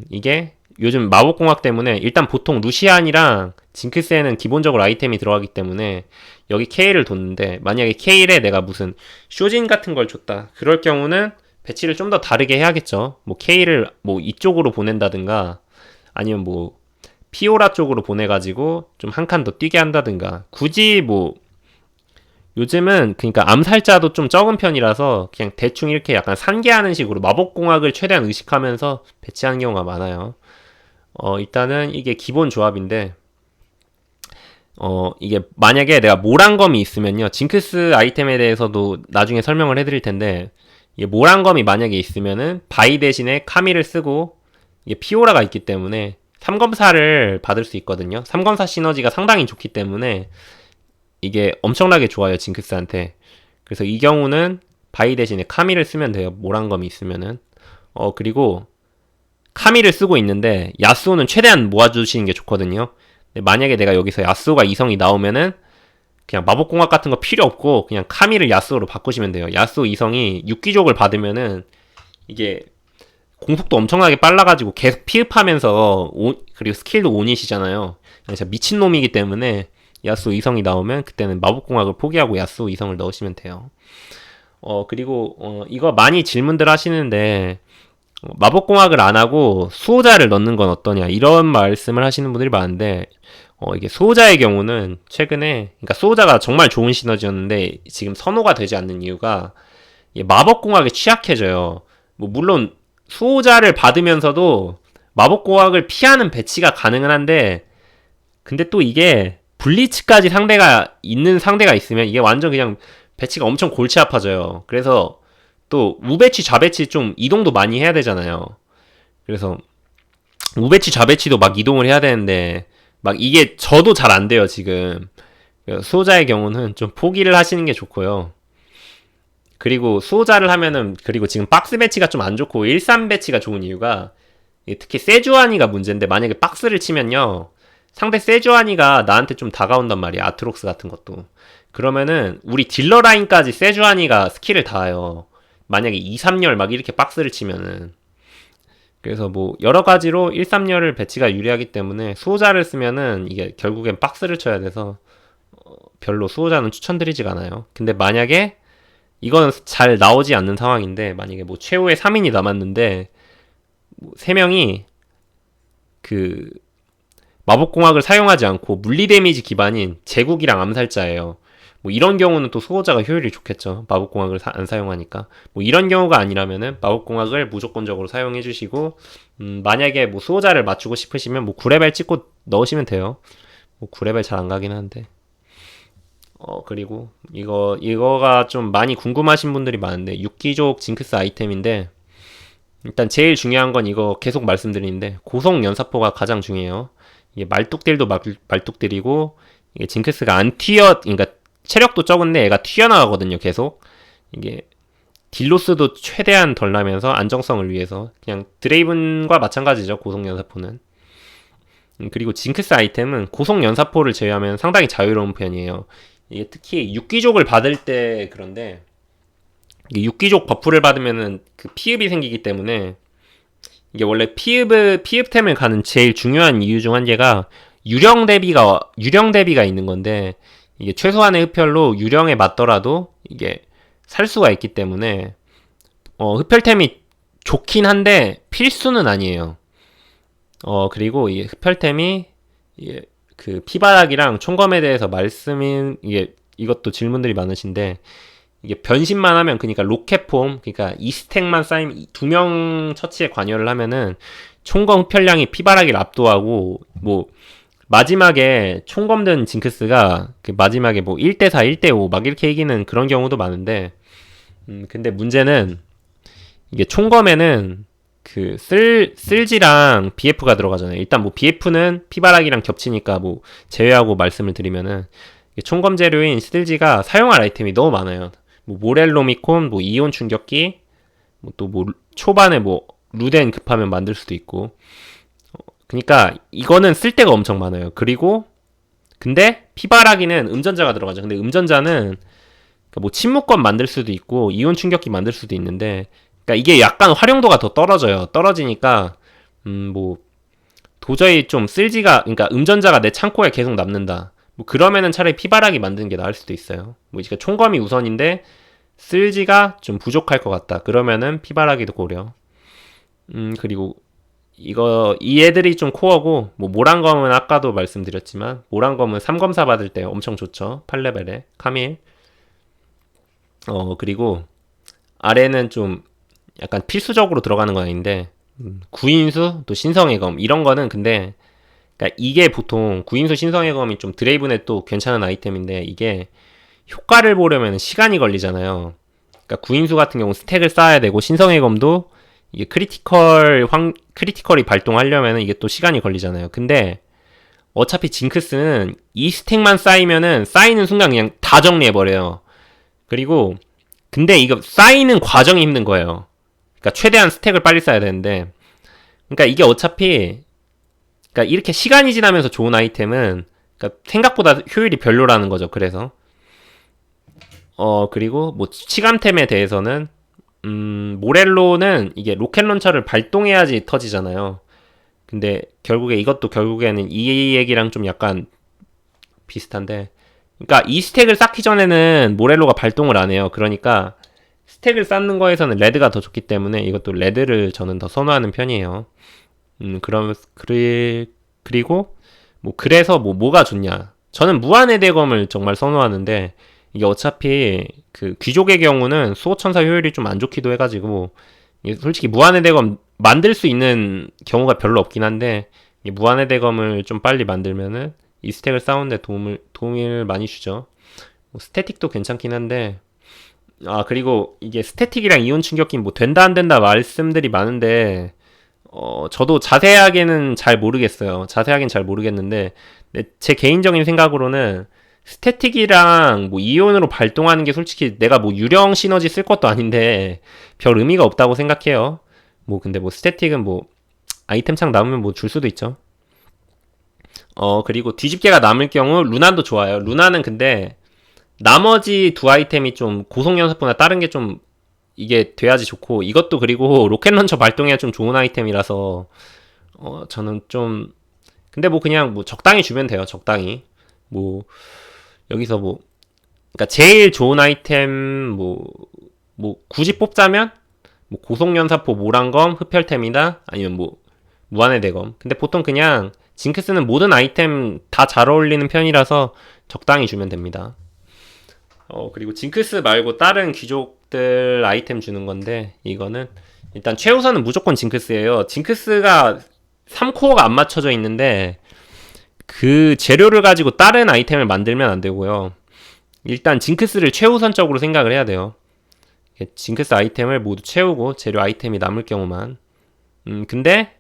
이게 요즘 마법공학 때문에 일단 보통 루시안이랑 징크스에는 기본적으로 아이템이 들어가기 때문에 여기 케일을 뒀는데, 만약에 케일에 내가 무슨 쇼진 같은 걸 줬다 그럴 경우는 배치를 좀 더 다르게 해야겠죠. 뭐 케일을 뭐 이쪽으로 보낸다든가 아니면 뭐 피오라 쪽으로 보내가지고 좀 한 칸 더 뛰게 한다든가, 굳이 뭐 요즘은 그러니까 암살자도 좀 적은 편이라서 그냥 대충 이렇게 약간 산계하는 식으로 마법공학을 최대한 의식하면서 배치하는 경우가 많아요. 일단은 이게 기본 조합인데, 이게 만약에 내가 모란검이 있으면요, 징크스 아이템에 대해서도 나중에 설명을 해드릴 텐데, 이게 모란검이 만약에 있으면은 바이 대신에 카미를 쓰고 이게 피오라가 있기 때문에 3검사를 받을 수 있거든요. 3검사 시너지가 상당히 좋기 때문에 이게 엄청나게 좋아요, 징크스한테. 그래서 이 경우는 바이 대신에 카미를 쓰면 돼요, 모란검이 있으면은. 그리고 카미를 쓰고 있는데 야스오는 최대한 모아주시는 게 좋거든요. 근데 만약에 내가 여기서 야스오가 이성이 나오면은 그냥 마법공학 같은 거 필요 없고 그냥 카미를 야스오로 바꾸시면 돼요. 야스오 이성이 6기족을 받으면은 이게 공속도 엄청나게 빨라가지고 계속 피흡하면서 그리고 스킬도 오닛이잖아요. 진짜 미친놈이기 때문에 야스오 이성이 나오면 그때는 마법공학을 포기하고 야스오 이성을 넣으시면 돼요. 그리고 이거 많이 질문들 하시는데, 마법공학을 안 하고 수호자를 넣는 건 어떠냐 이런 말씀을 하시는 분들이 많은데, 이게 수호자의 경우는 최근에, 그러니까 수호자가 정말 좋은 시너지였는데 지금 선호가 되지 않는 이유가 마법공학에 취약해져요. 뭐 물론 수호자를 받으면서도 마법공학을 피하는 배치가 가능은 한데, 근데 또 이게 블리츠까지 상대가 있으면 이게 완전 그냥 배치가 엄청 골치 아파져요. 그래서 또 우배치 좌배치 좀 이동도 많이 해야 되잖아요. 그래서 우배치 좌배치도 막 이동을 해야 되는데 막 이게 저도 잘 안 돼요 지금. 수호자의 경우는 좀 포기를 하시는 게 좋고요. 그리고 수호자를 하면은, 그리고 지금 박스 배치가 좀 안 좋고 1-3 배치가 좋은 이유가, 특히 세주아니가 문제인데, 만약에 박스를 치면요 상대 세주아니가 나한테 좀 다가온단 말이야, 아트록스 같은 것도. 그러면은 우리 딜러 라인까지 세주아니가 스킬을 닿아요, 만약에 2-3열 막 이렇게 박스를 치면은. 그래서 뭐 여러 가지로 1-3열을 배치가 유리하기 때문에 수호자를 쓰면은 이게 결국엔 박스를 쳐야 돼서 별로 수호자는 추천드리지가 않아요. 근데 만약에 이건 잘 나오지 않는 상황인데, 만약에 뭐 최후의 3인이 남았는데 뭐 3명이 그 마법공학을 사용하지 않고 물리 데미지 기반인 제국이랑 암살자예요. 뭐 이런 경우는 또 수호자가 효율이 좋겠죠, 마법공학을 안 사용하니까. 뭐 이런 경우가 아니라면은 마법공학을 무조건적으로 사용해 주시고, 만약에 뭐 수호자를 맞추고 싶으시면 뭐 9레벨 찍고 넣으시면 돼요. 뭐 9레벨 잘 안 가긴 한데. 그리고 이거가 좀 많이 궁금하신 분들이 많은데, 6기족 징크스 아이템인데, 일단 제일 중요한 건 이거 계속 말씀드리는데, 고속 연사포가 가장 중요해요. 이게 말뚝들도 말뚝들이고, 이게 징크스가 안 그러니까 체력도 적은데 얘가 튀어나가거든요, 계속. 이게 딜로스도 최대한 덜 나면서 안정성을 위해서. 그냥 드레이븐과 마찬가지죠, 고속 연사포는. 그리고 징크스 아이템은 고속 연사포를 제외하면 상당히 자유로운 편이에요. 이게 특히 6기족을 받을 때 그런데, 6기족 버프를 받으면은 그 피읍이 생기기 때문에, 이게 원래 피읍템을 가는 제일 중요한 이유 중 한 개가 유령 대비가 있는 건데, 이게 최소한의 흡혈로 유령에 맞더라도 이게 살 수가 있기 때문에 흡혈템이 좋긴 한데 필수는 아니에요. 그리고 이 흡혈템이 이게 그 피바닥이랑 총검에 대해서 이것도 질문들이 많으신데, 이게 변신만 하면, 그러니까 로켓폼, 그러니까 2스택만 쌓이면 2명 처치에 관여를 하면은 총검 흡혈량이 피바라기를 압도하고, 뭐 마지막에 총검 든 징크스가 그 마지막에 뭐 1대4, 1대5 막 이렇게 이기는 그런 경우도 많은데, 근데 문제는 이게 총검에는 쓸지랑 BF가 들어가잖아요. 일단 뭐 BF는 피바락이랑 겹치니까 뭐 제외하고 말씀을 드리면은 총검 재료인 쓸지가 사용할 아이템이 너무 많아요. 뭐 모렐로미콘, 뭐 이온 충격기, 뭐 또 뭐 초반에 뭐 루덴 급하면 만들 수도 있고. 그러니까 이거는 쓸 데가 엄청 많아요. 그리고 근데 피바라기는 음전자가 들어가죠. 근데 음전자는 그러니까 뭐 침묵권 만들 수도 있고 이온 충격기 만들 수도 있는데 그러니까 이게 약간 활용도가 더 떨어져요. 떨어지니까 뭐 도저히 좀 쓸지가 그러니까 음전자가 내 창고에 계속 남는다. 뭐 그러면은 차라리 피바라기 만드는 게 나을 수도 있어요. 뭐 이제 총검이 우선인데 쓸지가 좀 부족할 것 같다. 그러면은 피바라기도 고려. 그리고 이 애들이 좀 코어고, 뭐, 모란검은 아까도 말씀드렸지만, 모란검은 3검사 받을 때 엄청 좋죠. 8레벨에. 카밀. 그리고, 아래는 좀, 약간 필수적으로 들어가는 건 아닌데, 구인수, 또 신성의 검, 이런 거는 근데, 그러니까 이게 보통 구인수 신성의 검이 좀 드레이븐에 또 괜찮은 아이템인데, 이게 효과를 보려면 시간이 걸리잖아요. 그러니까 구인수 같은 경우 스택을 쌓아야 되고, 신성의 검도 이게 크리티컬이 발동하려면 이게 또 시간이 걸리잖아요. 근데 어차피 징크스는 이 스택만 쌓이면은 쌓이는 순간 그냥 다 정리해버려요. 그리고 근데 이거 쌓이는 과정이 힘든 거예요. 그러니까 최대한 스택을 빨리 쌓아야 되는데 그러니까 이게 어차피 그러니까 이렇게 시간이 지나면서 좋은 아이템은 그러니까 생각보다 효율이 별로라는 거죠. 그래서 그리고 뭐 치감템에 대해서는 모렐로는 이게 로켓 런처를 발동해야지 터지잖아요. 근데 결국에는 이 얘기랑 좀 약간 비슷한데, 그러니까 이 스택을 쌓기 전에는 모렐로가 발동을 안 해요. 그러니까 스택을 쌓는 거에서는 레드가 더 좋기 때문에 이것도 레드를 저는 더 선호하는 편이에요. 그리고 뭐 그래서 뭐가 좋냐? 저는 무한의 대검을 정말 선호하는데 이게 어차피 그 귀족의 경우는 수호천사 효율이 좀 안 좋기도 해가지고 솔직히 무한의 대검 만들 수 있는 경우가 별로 없긴 한데 무한의 대검을 좀 빨리 만들면은 이 스택을 쌓는데 도움을 많이 주죠. 뭐 스태틱도 괜찮긴 한데 그리고 이게 스태틱이랑 이온 충격기 뭐 된다 안 된다 말씀들이 많은데 저도 자세하게는 잘 모르겠어요. 자세하게는 잘 모르겠는데 제 개인적인 생각으로는 스태틱이랑 뭐 이온으로 발동하는 게 솔직히 내가 뭐 유령 시너지 쓸 것도 아닌데 별 의미가 없다고 생각해요. 뭐 근데 뭐 스태틱은 뭐 아이템창 남으면 뭐 줄 수도 있죠. 그리고 뒤집개가 남을 경우 루난도 좋아요. 루난은 근데 나머지 두 아이템이 좀 고속연습보다 다른 게 좀 이게 돼야지 좋고 이것도 그리고 로켓 런처 발동해야 좀 좋은 아이템이라서 저는 좀 근데 뭐 그냥 뭐 적당히 주면 돼요. 적당히 뭐 여기서 뭐 그러니까 제일 좋은 아이템 뭐 굳이 뽑자면 뭐 고속연사포 모란검 흡혈템이다 아니면 뭐 무한의 대검 근데 보통 그냥 징크스는 모든 아이템 다 잘 어울리는 편이라서 적당히 주면 됩니다. 그리고 징크스 말고 다른 귀족들 아이템 주는 건데 이거는 일단 최우선은 무조건 징크스예요. 징크스가 3코어가 안 맞춰져 있는데 그 재료를 가지고 다른 아이템을 만들면 안 되고요. 일단 징크스를 최우선적으로 생각을 해야 돼요. 징크스 아이템을 모두 채우고 재료 아이템이 남을 경우만. 근데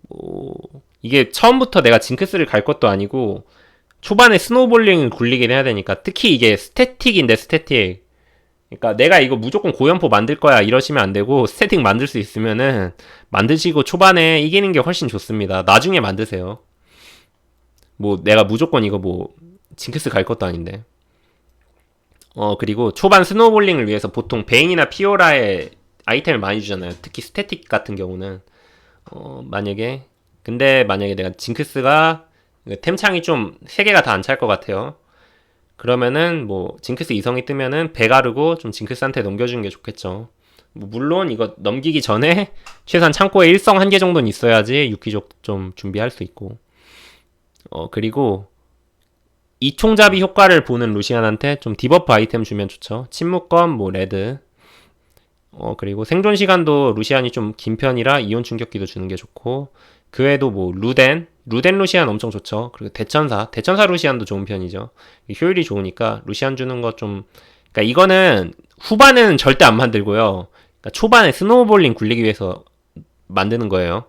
뭐 이게 처음부터 내가 징크스를 갈 것도 아니고 초반에 스노우볼링을 굴리긴 해야 되니까 특히 이게 스태틱인데 스태틱 그러니까 내가 이거 무조건 고연포 만들 거야 이러시면 안 되고 스태틱 만들 수 있으면은 만드시고 초반에 이기는 게 훨씬 좋습니다. 나중에 만드세요. 뭐 내가 무조건 이거 뭐 징크스 갈 것도 아닌데 그리고 초반 스노우볼링을 위해서 보통 베인이나 피오라의 아이템을 많이 주잖아요. 특히 스태틱 같은 경우는 만약에 내가 징크스가 템창이 좀 3개가 다 안 찰 것 같아요. 그러면은 뭐 징크스 이성이 뜨면은 베가르고 좀 징크스한테 넘겨주는 게 좋겠죠. 뭐 물론 이거 넘기기 전에 최소한 창고에 1성 1개 정도는 있어야지 유키족 좀 준비할 수 있고 그리고 이총잡이 효과를 보는 루시안한테 좀 디버프 아이템 주면 좋죠. 침묵검, 뭐 레드 그리고 생존 시간도 루시안이 좀 긴 편이라 이온 충격기도 주는 게 좋고 그 외에도 뭐 루덴 루시안 엄청 좋죠. 그리고 대천사 루시안도 좋은 편이죠. 효율이 좋으니까 루시안 주는 거 좀 그러니까 이거는 후반에는 절대 안 만들고요. 그러니까 초반에 스노우볼링 굴리기 위해서 만드는 거예요.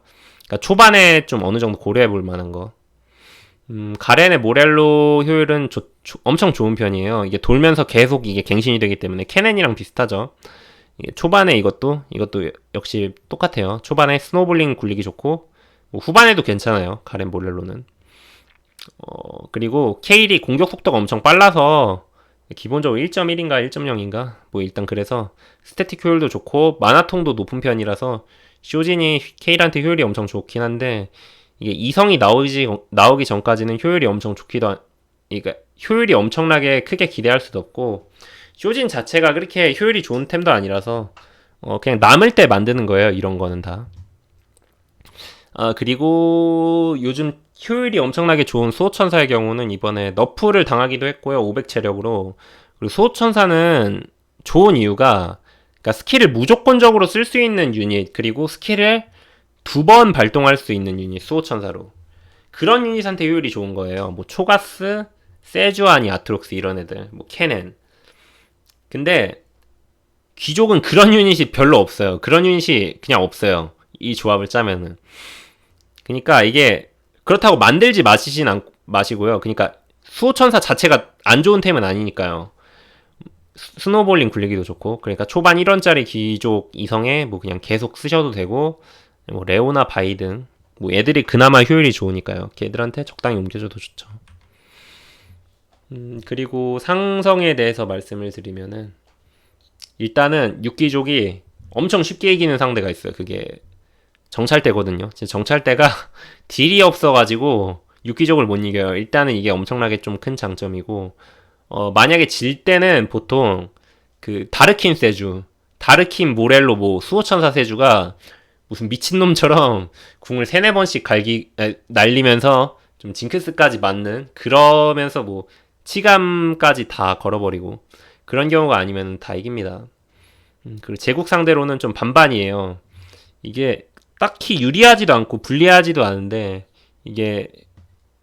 그러니까 초반에 좀 어느 정도 고려해 볼 만한 거. 가렌의 모렐로 효율은 엄청 좋은 편이에요. 이게 돌면서 계속 이게 갱신이 되기 때문에 캐넨이랑 비슷하죠. 이게 초반에 이것도 역시 똑같아요. 초반에 스노볼링 굴리기 좋고 뭐 후반에도 괜찮아요. 가렌 모렐로는. 그리고 케일이 공격 속도가 엄청 빨라서 기본적으로 1.1인가 1.0인가 뭐 일단 그래서 스태틱 효율도 좋고 마나통도 높은 편이라서 쇼진이 케일한테 효율이 엄청 좋긴 한데 이게 이성이 나오기 전까지는 효율이 엄청 그러니까 효율이 엄청나게 크게 기대할 수도 없고 쇼진 자체가 그렇게 효율이 좋은 템도 아니라서 그냥 남을 때 만드는 거예요. 이런 거는 다. 그리고 요즘 효율이 엄청나게 좋은 수호천사의 경우는 이번에 너프를 당하기도 했고요. 500 체력으로. 그리고 수호천사는 좋은 이유가 그러니까 스킬을 무조건적으로 쓸 수 있는 유닛 그리고 스킬을 2번 발동할 수 있는 유닛 수호천사로 그런 유닛한테 효율이 좋은 거예요. 뭐 초가스, 세주아니, 아트록스 이런 애들, 뭐 캐넨. 근데 귀족은 그런 유닛이 별로 없어요. 그런 유닛이 그냥 없어요. 이 조합을 짜면은. 그러니까 이게 그렇다고 만들지 마시고요. 그러니까 수호천사 자체가 안 좋은 템은 아니니까요. 스노볼링 굴리기도 좋고 그러니까 초반 1원짜리 귀족 이성에 뭐 그냥 계속 쓰셔도 되고 뭐 레오나 바이 등 뭐 애들이 그나마 효율이 좋으니까요. 걔들한테 적당히 옮겨줘도 좋죠. 그리고 상성에 대해서 말씀을 드리면은 일단은 육기족이 엄청 쉽게 이기는 상대가 있어요. 그게 정찰대거든요. 정찰대가 딜이 없어가지고 육기족을 못 이겨요. 일단은 이게 엄청나게 좀 큰 장점이고 만약에 질 때는 보통 그 다르킨 세주, 다르킨 모렐로 뭐 수호천사 세주가 무슨 미친놈처럼 궁을 3-4번씩 날리면서 좀 징크스까지 맞는 그러면서 뭐 치감까지 다 걸어버리고 그런 경우가 아니면 다 이깁니다. 그리고 제국 상대로는 좀 반반이에요. 이게 딱히 유리하지도 않고 불리하지도 않은데 이게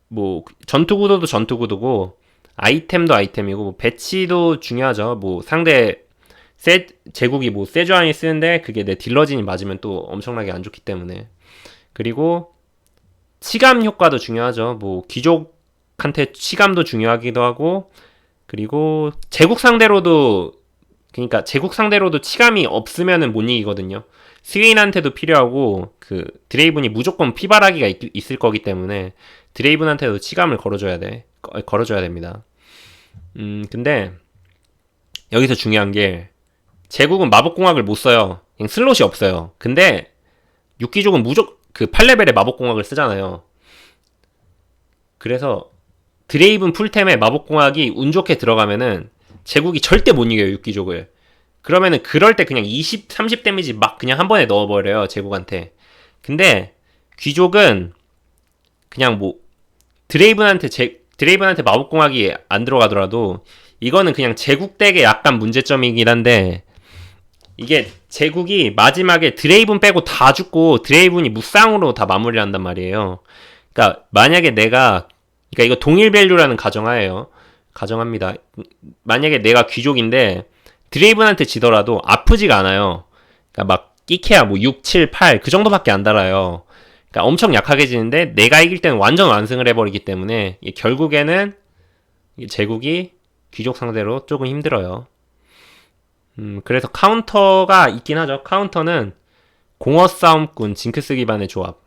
뭐 전투구도도 전투구도고 아이템도 아이템이고 뭐 배치도 중요하죠. 뭐 상대 제국이 뭐 세주안이 쓰는데 그게 내 딜러진이 맞으면 또 엄청나게 안 좋기 때문에 그리고 치감 효과도 중요하죠. 뭐 귀족한테 치감도 중요하기도 하고 그리고 제국 상대로도 그러니까 제국 상대로도 치감이 없으면은 못 이기거든요. 스웨인한테도 필요하고 그 드레이븐이 무조건 피바라기가 있을 거기 때문에 드레이븐한테도 치감을 걸어줘야 됩니다. 근데 여기서 중요한 게 제국은 마법공학을 못 써요. 그냥 슬롯이 없어요. 근데 육기족은 무조건 그 8레벨의 마법공학을 쓰잖아요. 그래서 드레이븐 풀템에 마법공학이 운 좋게 들어가면은 제국이 절대 못 이겨요. 육기족을. 그러면은 그럴 때 그냥 20, 30 데미지 막 그냥 한 번에 넣어버려요. 제국한테. 근데 귀족은 그냥 뭐 드레이븐한테 마법공학이 안 들어가더라도 이거는 그냥 제국 덱의 약간 문제점이긴 한데 이게 제국이 마지막에 드레이븐 빼고 다 죽고 드레이븐이 무쌍으로 다 마무리를 한단 말이에요. 그러니까 만약에 그러니까 이거 동일 밸류라는 가정합니다. 만약에 내가 귀족인데 드레이븐한테 지더라도 아프지가 않아요. 그러니까 막 끼케야 뭐 6, 7, 8 그 정도밖에 안 달아요. 그러니까 엄청 약하게 지는데 내가 이길 때는 완전 완승을 해버리기 때문에 결국에는 제국이 귀족 상대로 조금 힘들어요. 그래서 카운터가 있긴 하죠. 카운터는 공허 싸움꾼, 징크스 기반의 조합.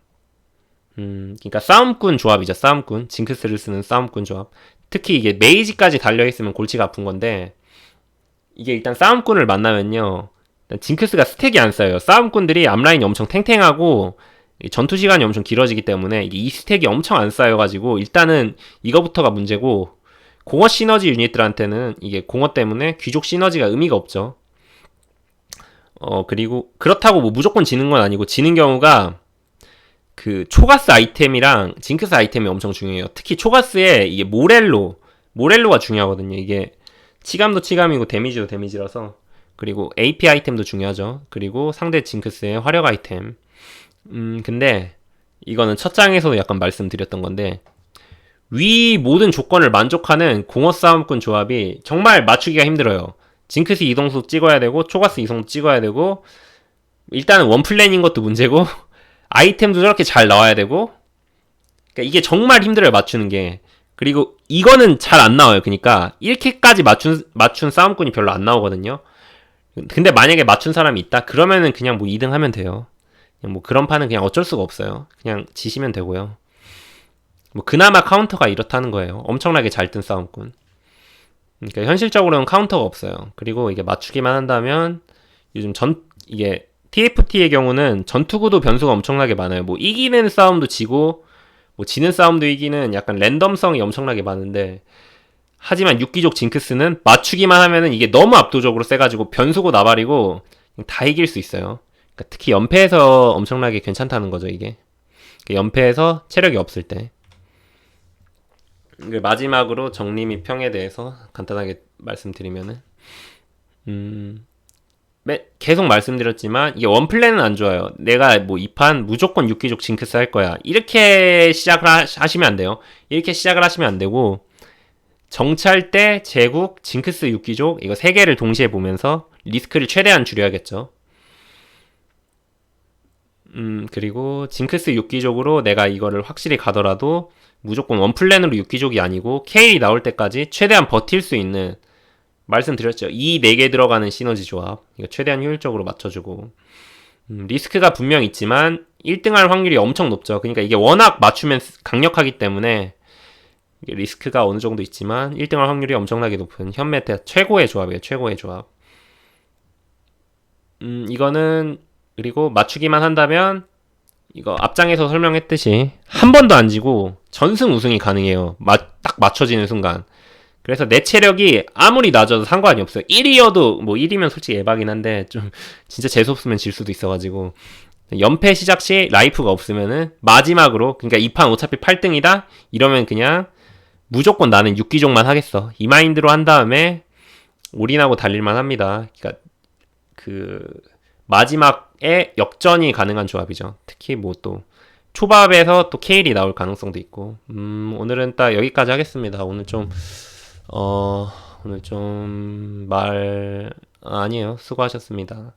그러니까 싸움꾼 조합이죠. 싸움꾼. 징크스를 쓰는 싸움꾼 조합. 특히 이게 메이지까지 달려있으면 골치가 아픈 건데 이게 일단 싸움꾼을 만나면요. 징크스가 스택이 안 쌓여요. 싸움꾼들이 앞라인이 엄청 탱탱하고 전투 시간이 엄청 길어지기 때문에 이게 이 스택이 엄청 안 쌓여가지고 일단은 이거부터가 문제고 공허 시너지 유닛들한테는 이게 공허 때문에 귀족 시너지가 의미가 없죠. 그리고 그렇다고 뭐 무조건 지는 건 아니고 지는 경우가 그 초가스 아이템이랑 징크스 아이템이 엄청 중요해요. 특히 초가스에 이게 모렐로가 중요하거든요. 이게 치감도 치감이고 데미지도 데미지라서 그리고 AP 아이템도 중요하죠. 그리고 상대 징크스의 화력 아이템. 근데 이거는 첫 장에서도 약간 말씀드렸던 건데 위 모든 조건을 만족하는 공허 싸움꾼 조합이 정말 맞추기가 힘들어요. 징크스 이동수 찍어야 되고 초가스 이동수 찍어야 되고 일단은 원플랜인 것도 문제고 아이템도 저렇게 잘 나와야 되고, 그러니까 이게 정말 힘들어요, 맞추는 게. 그리고 이거는 잘 안 나와요. 그러니까 1킬까지 맞춘 싸움꾼이 별로 안 나오거든요. 근데 만약에 맞춘 사람이 있다? 그러면은 그냥 뭐 2등 하면 돼요. 그냥 뭐 그런 판은 그냥 어쩔 수가 없어요. 그냥 지시면 되고요. 뭐 그나마 카운터가 이렇다는 거예요. 엄청나게 잘 뜬 싸움꾼. 그러니까 현실적으로는 카운터가 없어요. 그리고 이게 맞추기만 한다면 요즘 이게 TFT의 경우는 전투구도 변수가 엄청나게 많아요. 뭐 이기는 싸움도 지고 뭐 지는 싸움도 이기는 약간 랜덤성이 엄청나게 많은데, 하지만 육기족 징크스는 맞추기만 하면은 이게 너무 압도적으로 세가지고 변수고 나발이고 다 이길 수 있어요. 그러니까 특히 연패에서 엄청나게 괜찮다는 거죠, 이게. 연패에서 체력이 없을 때. 마지막으로 정리 및 평에 대해서 간단하게 말씀드리면은, 계속 말씀드렸지만 이게 원플랜은 안 좋아요. 내가 뭐 이 판 무조건 육기족 징크스 할 거야, 이렇게 시작을 하시면 안 돼요. 이렇게 시작을 하시면 안 되고, 정찰 때 제국, 징크스 육기족 이거 세 개를 동시에 보면서 리스크를 최대한 줄여야겠죠. 그리고 징크스 육기족으로 내가 이거를 확실히 가더라도 무조건 원플랜으로 육기족이 아니고 케일이 나올 때까지 최대한 버틸 수 있는, 말씀드렸죠, 이 4개 들어가는 시너지 조합 이거 최대한 효율적으로 맞춰주고, 리스크가 분명 있지만 1등할 확률이 엄청 높죠. 그러니까 이게 워낙 맞추면 강력하기 때문에 리스크가 어느 정도 있지만 1등할 확률이 엄청나게 높은 현메타 최고의 조합이에요. 최고의 조합. 이거는 그리고 맞추기만 한다면 이거 앞장에서 설명했듯이 한 번도 안 지고 전승 우승이 가능해요. 딱 맞춰지는 순간. 그래서 내 체력이 아무리 낮아도 상관이 없어요. 1위여도 뭐 1위면 솔직히 에바긴 한데 좀 진짜 재수없으면 질 수도 있어가지고, 연패 시작 시 라이프가 없으면은 마지막으로, 그러니까 이 판 어차피 8등이다 이러면 그냥 무조건 나는 6기종만 하겠어, 이 마인드로 한 다음에 올인하고 달릴만 합니다. 그러니까 그 마지막에 역전이 가능한 조합이죠. 특히 뭐 또 초밥에서 또 케일이 나올 가능성도 있고. 오늘은 딱 여기까지 하겠습니다. 오늘 좀 아니에요. 수고하셨습니다.